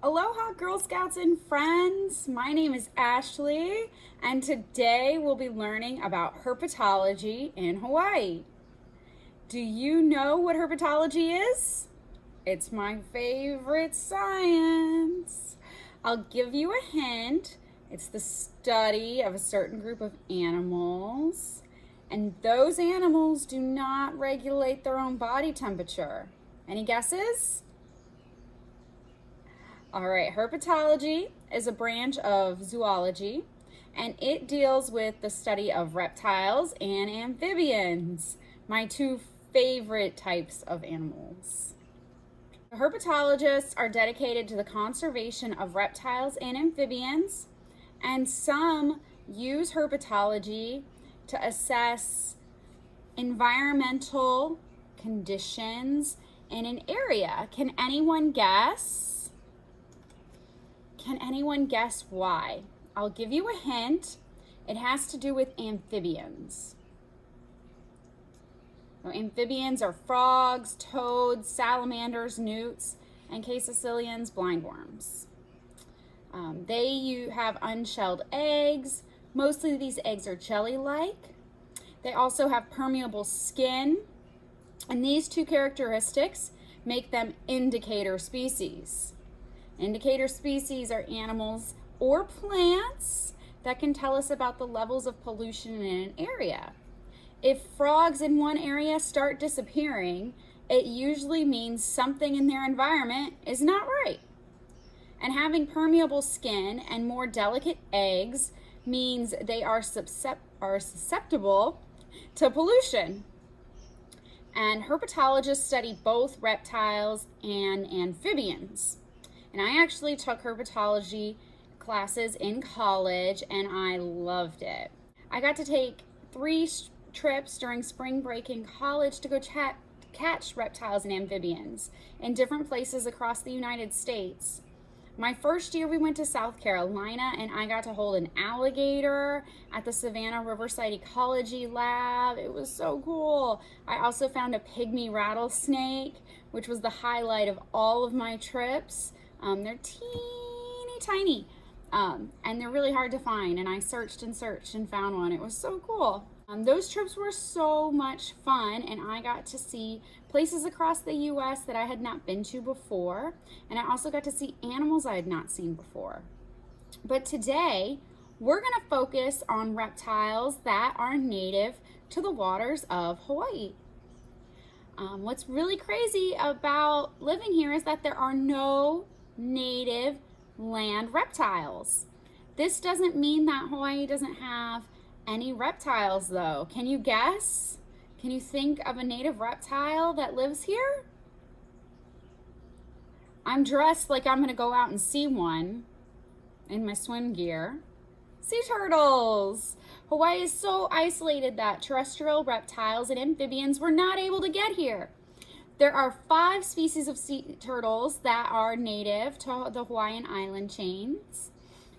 Aloha, Girl Scouts and friends. My name is Ashley, and today we'll be learning about herpetology in Hawaii. Do you know what herpetology is? It's my favorite science. I'll give you a hint. It's the study of a certain group of animals, and those animals do not regulate their own body temperature. Any guesses? All right, herpetology is a branch of zoology, and it deals with the study of reptiles and amphibians, my two favorite types of animals. Herpetologists are dedicated to the conservation of reptiles and amphibians, and some use herpetology to assess environmental conditions in an area. Can anyone guess? Can anyone guess why? I'll give you a hint. It has to do with amphibians. So amphibians are frogs, toads, salamanders, newts, and caecilians, blindworms. They have unshelled eggs. Mostly these eggs are jelly-like. They also have permeable skin, and these two characteristics make them indicator species. Indicator species are animals or plants that can tell us about the levels of pollution in an area. If frogs in one area start disappearing, it usually means something in their environment is not right. And having permeable skin and more delicate eggs means they are susceptible to pollution. And herpetologists study both reptiles and amphibians. And I actually took herpetology classes in college, and I loved it. I got to take 3 trips during spring break in college to go catch reptiles and amphibians in different places across the United States. My first year we went to South Carolina, and I got to hold an alligator at the Savannah Riverside Ecology Lab. It was so cool. I also found a pygmy rattlesnake, which was the highlight of all of my trips. They're teeny tiny, and they're really hard to find, and I searched and found one. It was so cool. Those trips were so much fun, and I got to see places across the U.S. that I had not been to before, and I also got to see animals I had not seen before. But today, we're going to focus on reptiles that are native to the waters of Hawaii. What's really crazy about living here is that there are no native land reptiles. This doesn't mean that Hawaii doesn't have any reptiles, though. Can you guess? Can you think of a native reptile that lives here? I'm dressed like I'm gonna go out and see one in my swim gear. Sea turtles! Hawaii is so isolated that terrestrial reptiles and amphibians were not able to get here. There are 5 species of sea turtles that are native to the Hawaiian island chains,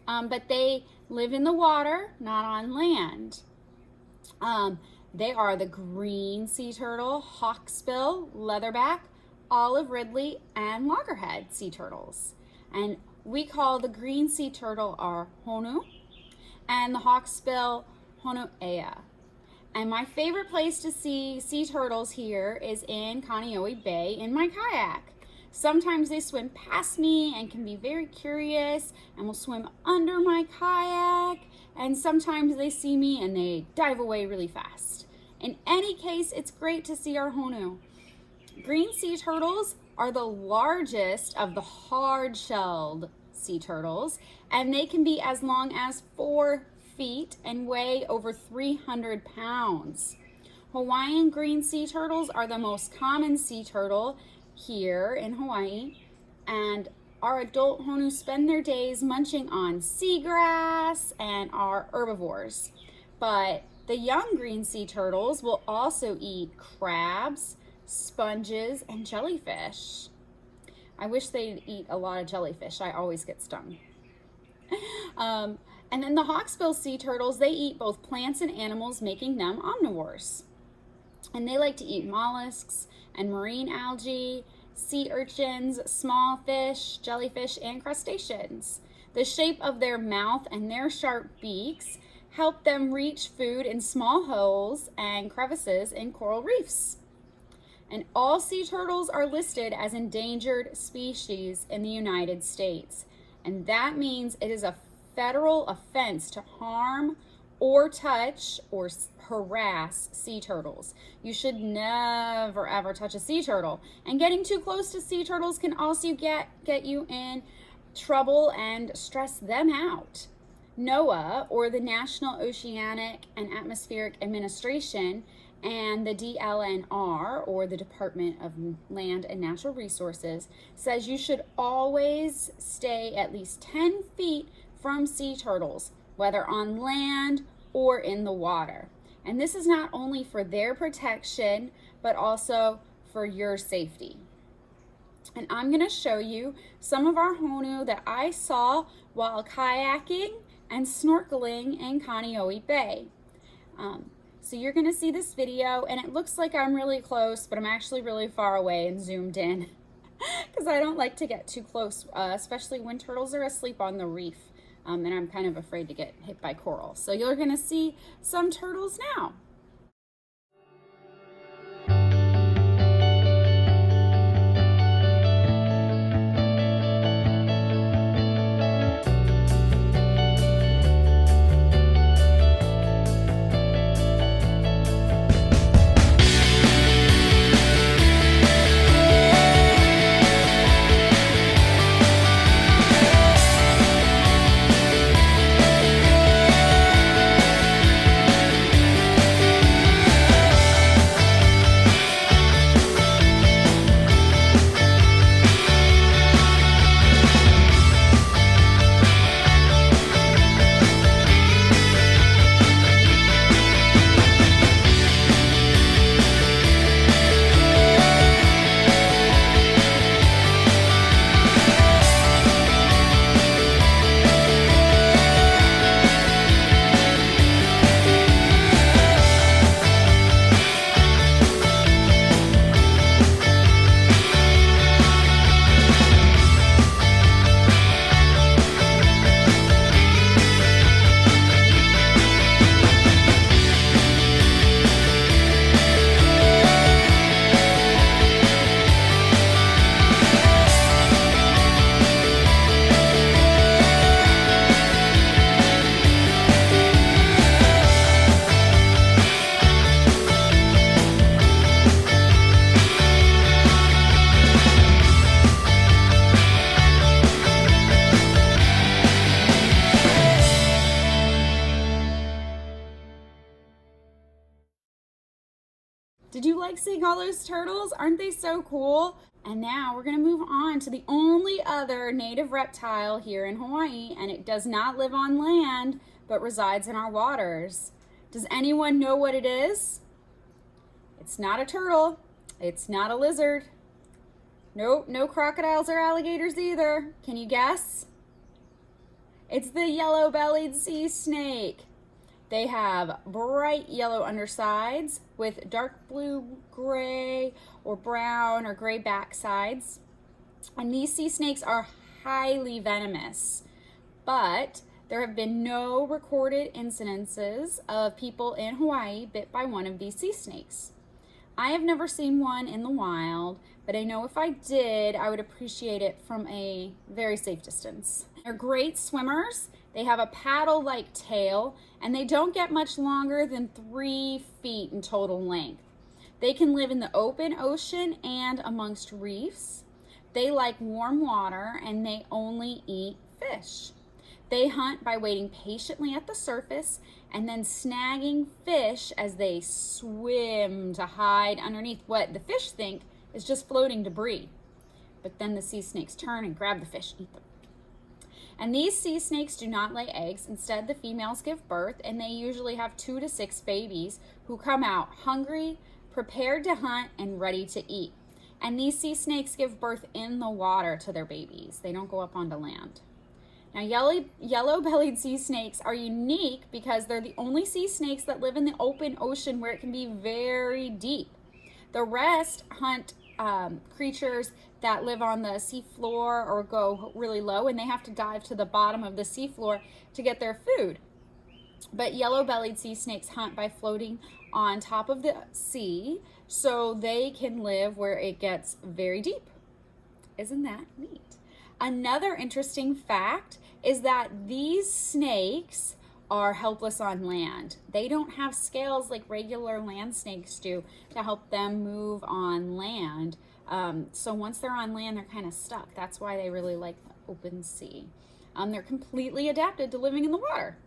but they live in the water, not on land. They are the green sea turtle, hawksbill, leatherback, olive ridley, and loggerhead sea turtles. And we call the green sea turtle our honu, and the hawksbill honu'ea. And my favorite place to see sea turtles here is in Kaneohe Bay in my kayak. Sometimes they swim past me and can be very curious and will swim under my kayak. And sometimes they see me and they dive away really fast. In any case, it's great to see our honu. Green sea turtles are the largest of the hard-shelled sea turtles, and they can be as long as 4 feet and weigh over 300 pounds. Hawaiian green sea turtles are the most common sea turtle here in Hawaii, and our adult honu spend their days munching on seagrass and are herbivores. But the young green sea turtles will also eat crabs, sponges, and jellyfish. I wish they'd eat a lot of jellyfish. I always get stung. And then the hawksbill sea turtles, they eat both plants and animals, making them omnivores. And they like to eat mollusks and marine algae sea urchins, small fish, jellyfish, and crustaceans. The shape of their mouth and their sharp beaks help them reach food in small holes and crevices in coral reefs. And all sea turtles are listed as endangered species in the United States. And that means it is a federal offense to harm or touch or harass sea turtles. You should never ever touch a sea turtle. And getting too close to sea turtles can also get you in trouble and stress them out. NOAA, or the National Oceanic and Atmospheric Administration, and the DLNR, or the Department of Land and Natural Resources, says you should always stay at least 10 feet from sea turtles, whether on land or in the water. And this is not only for their protection, but also for your safety. And I'm going to show you some of our honu that I saw while kayaking and snorkeling in Kaneohe Bay. So you're going to see this video, and it looks like I'm really close, but I'm actually really far away and zoomed in because I don't like to get too close, especially when turtles are asleep on the reef, and I'm kind of afraid to get hit by coral. So you're going to see some turtles now. Did you like seeing all those turtles? Aren't they so cool? And now we're going to move on to the only other native reptile here in Hawaii, and it does not live on land, but resides in our waters. Does anyone know what it is? It's not a turtle. It's not a lizard. Nope, no crocodiles or alligators either. Can you guess? It's the yellow-bellied sea snake. They have bright yellow undersides with dark blue, gray, or brown or gray backsides. And these sea snakes are highly venomous, but there have been no recorded incidences of people in Hawaii bit by one of these sea snakes. I have never seen one in the wild, but I know if I did, I would appreciate it from a very safe distance. They're great swimmers. They have a paddle-like tail, and they don't get much longer than 3 feet in total length. They can live in the open ocean and amongst reefs. They like warm water, and they only eat fish. They hunt by waiting patiently at the surface and then snagging fish as they swim to hide underneath what the fish think is just floating debris. But then the sea snakes turn and grab the fish and eat them. And these sea snakes do not lay eggs. Instead, the females give birth, and they usually have 2 to 6 babies who come out hungry, prepared to hunt, and ready to eat. And these sea snakes give birth in the water to their babies. They don't go up onto land. Now, yellow-bellied sea snakes are unique because they're the only sea snakes that live in the open ocean where it can be very deep. The rest hunt creatures that live on the seafloor or go really low, and they have to dive to the bottom of the seafloor to get their food. But yellow-bellied sea snakes hunt by floating on top of the sea, so they can live where it gets very deep. Isn't that neat? Another interesting fact is that these snakes are helpless on land. They don't have scales like regular land snakes do to help them move on land. So once they're on land, they're kind of stuck. That's why they really like the open sea. They're completely adapted to living in the water.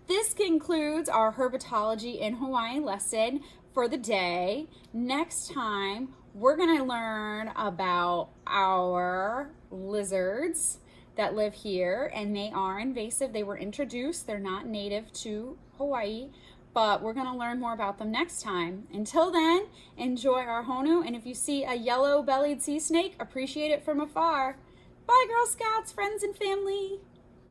This concludes our Herpetology in Hawaii lesson for the day. Next time, we're going to learn about our lizards that live here, and they are invasive. They were introduced. They're not native to Hawaii, but we're going to learn more about them next time. Until then, enjoy our honu, and if you see a yellow-bellied sea snake, appreciate it from afar. Bye, Girl Scouts, friends, and family.